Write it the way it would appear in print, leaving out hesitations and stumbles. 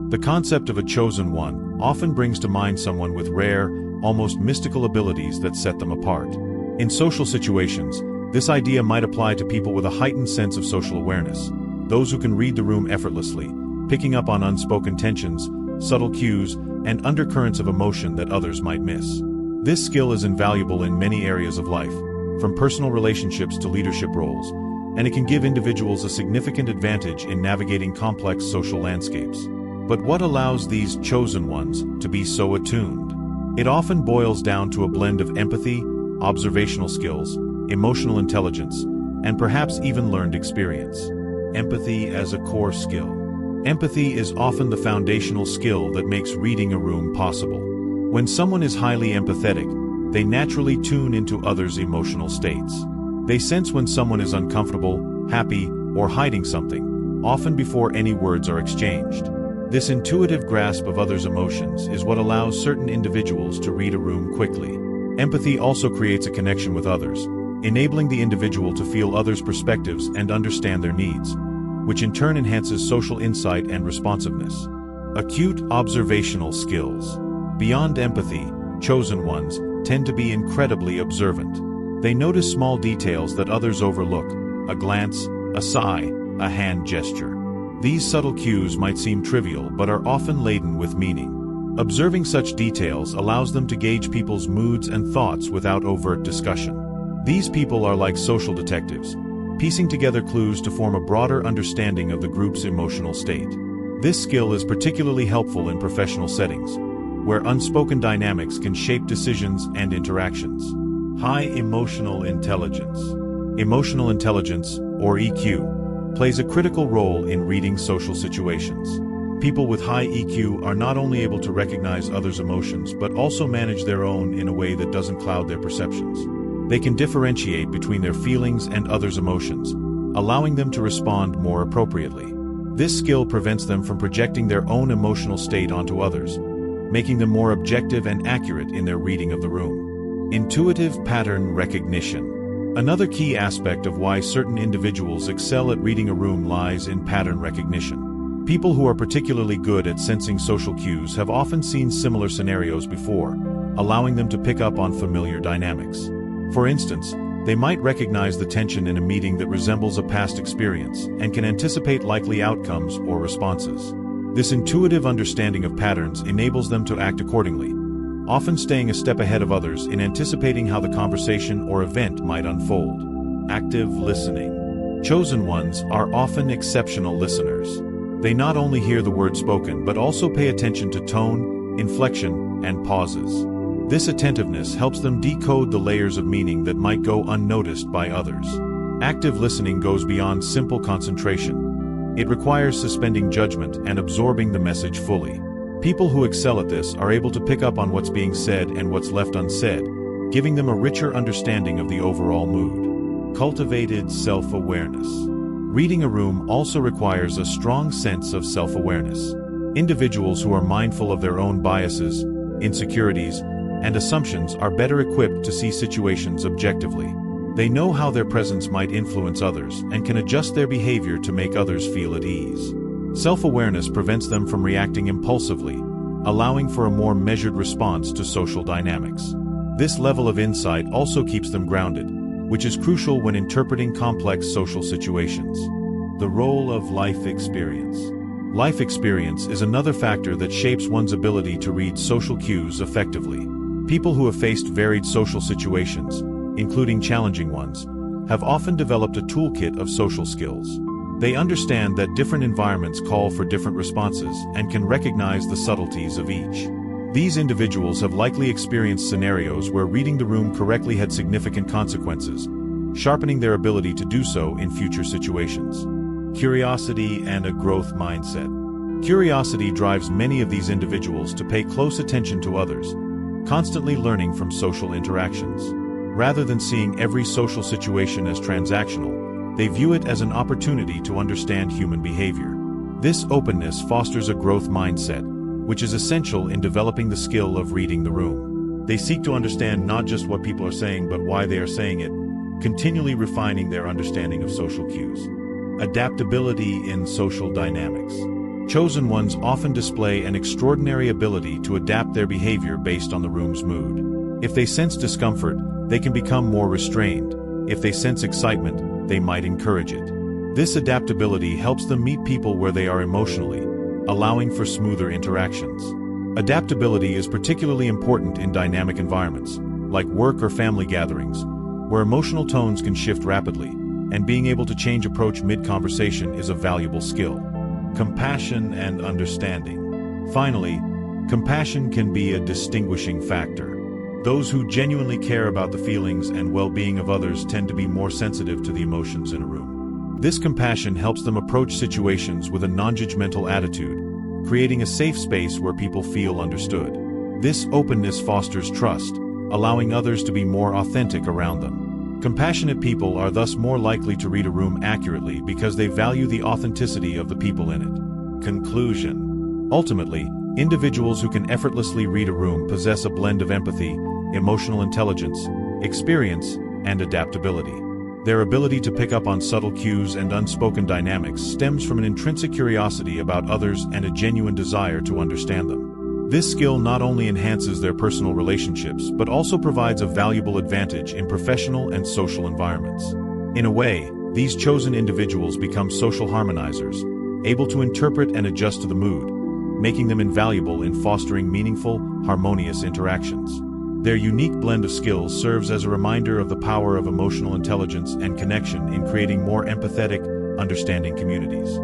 The concept of a chosen one often brings to mind someone with rare, almost mystical abilities that set them apart. In social situations, this idea might apply to people with a heightened sense of social awareness, those who can read the room effortlessly, picking up on unspoken tensions, subtle cues, and undercurrents of emotion that others might miss. This skill is invaluable in many areas of life, from personal relationships to leadership roles, and it can give individuals a significant advantage in navigating complex social landscapes. But what allows these chosen ones to be so attuned? It often boils down to a blend of empathy, observational skills, emotional intelligence, and perhaps even learned experience. Empathy as a core skill. Empathy is often the foundational skill that makes reading a room possible. When someone is highly empathetic, they naturally tune into others' emotional states. They sense when someone is uncomfortable, happy, or hiding something, often before any words are exchanged. This intuitive grasp of others' emotions is what allows certain individuals to read a room quickly. Empathy also creates a connection with others, enabling the individual to feel others' perspectives and understand their needs, which in turn enhances social insight and responsiveness. Acute observational skills. Beyond empathy, chosen ones tend to be incredibly observant. They notice small details that others overlook: a glance, a sigh, a hand gesture. These subtle cues might seem trivial but are often laden with meaning. Observing such details allows them to gauge people's moods and thoughts without overt discussion. These people are like social detectives, piecing together clues to form a broader understanding of the group's emotional state. This skill is particularly helpful in professional settings, where unspoken dynamics can shape decisions and interactions. High emotional intelligence. Emotional intelligence, or EQ, plays a critical role in reading social situations. People with high EQ are not only able to recognize others' emotions but also manage their own in a way that doesn't cloud their perceptions. They can differentiate between their feelings and others' emotions, allowing them to respond more appropriately. This skill prevents them from projecting their own emotional state onto others, making them more objective and accurate in their reading of the room. Intuitive pattern recognition. Another key aspect of why certain individuals excel at reading a room lies in pattern recognition. People who are particularly good at sensing social cues have often seen similar scenarios before, allowing them to pick up on familiar dynamics. For instance, they might recognize the tension in a meeting that resembles a past experience and can anticipate likely outcomes or responses. This intuitive understanding of patterns enables them to act accordingly, often staying a step ahead of others in anticipating how the conversation or event might unfold. Active listening. Chosen ones are often exceptional listeners. They not only hear the words spoken but also pay attention to tone, inflection, and pauses. This attentiveness helps them decode the layers of meaning that might go unnoticed by others. Active listening goes beyond simple concentration. It requires suspending judgment and absorbing the message fully. People who excel at this are able to pick up on what's being said and what's left unsaid, giving them a richer understanding of the overall mood. Cultivated self-awareness. Reading a room also requires a strong sense of self-awareness. Individuals who are mindful of their own biases, insecurities, and assumptions are better equipped to see situations objectively. They know how their presence might influence others and can adjust their behavior to make others feel at ease. Self-awareness prevents them from reacting impulsively, allowing for a more measured response to social dynamics. This level of insight also keeps them grounded, which is crucial when interpreting complex social situations. The role of life experience. Life experience is another factor that shapes one's ability to read social cues effectively. People who have faced varied social situations, including challenging ones, have often developed a toolkit of social skills. They understand that different environments call for different responses and can recognize the subtleties of each. These individuals have likely experienced scenarios where reading the room correctly had significant consequences, sharpening their ability to do so in future situations. Curiosity and a growth mindset. Curiosity drives many of these individuals to pay close attention to others, constantly learning from social interactions. Rather than seeing every social situation as transactional, they view it as an opportunity to understand human behavior. This openness fosters a growth mindset, which is essential in developing the skill of reading the room. They seek to understand not just what people are saying but why they are saying it, continually refining their understanding of social cues. Adaptability in social dynamics. Chosen ones often display an extraordinary ability to adapt their behavior based on the room's mood. If they sense discomfort, they can become more restrained. If they sense excitement, they might encourage it. This adaptability helps them meet people where they are emotionally, allowing for smoother interactions. Adaptability is particularly important in dynamic environments, like work or family gatherings, where emotional tones can shift rapidly, and being able to change approach mid-conversation is a valuable skill. Compassion and understanding. Finally, compassion can be a distinguishing factor. Those who genuinely care about the feelings and well-being of others tend to be more sensitive to the emotions in a room. This compassion helps them approach situations with a non-judgmental attitude, creating a safe space where people feel understood. This openness fosters trust, allowing others to be more authentic around them. Compassionate people are thus more likely to read a room accurately because they value the authenticity of the people in it. Conclusion. Ultimately, individuals who can effortlessly read a room possess a blend of empathy, emotional intelligence, experience, and adaptability. Their ability to pick up on subtle cues and unspoken dynamics stems from an intrinsic curiosity about others and a genuine desire to understand them. This skill not only enhances their personal relationships but also provides a valuable advantage in professional and social environments. In a way, these chosen individuals become social harmonizers, able to interpret and adjust to the mood, making them invaluable in fostering meaningful, harmonious interactions. Their unique blend of skills serves as a reminder of the power of emotional intelligence and connection in creating more empathetic, understanding communities.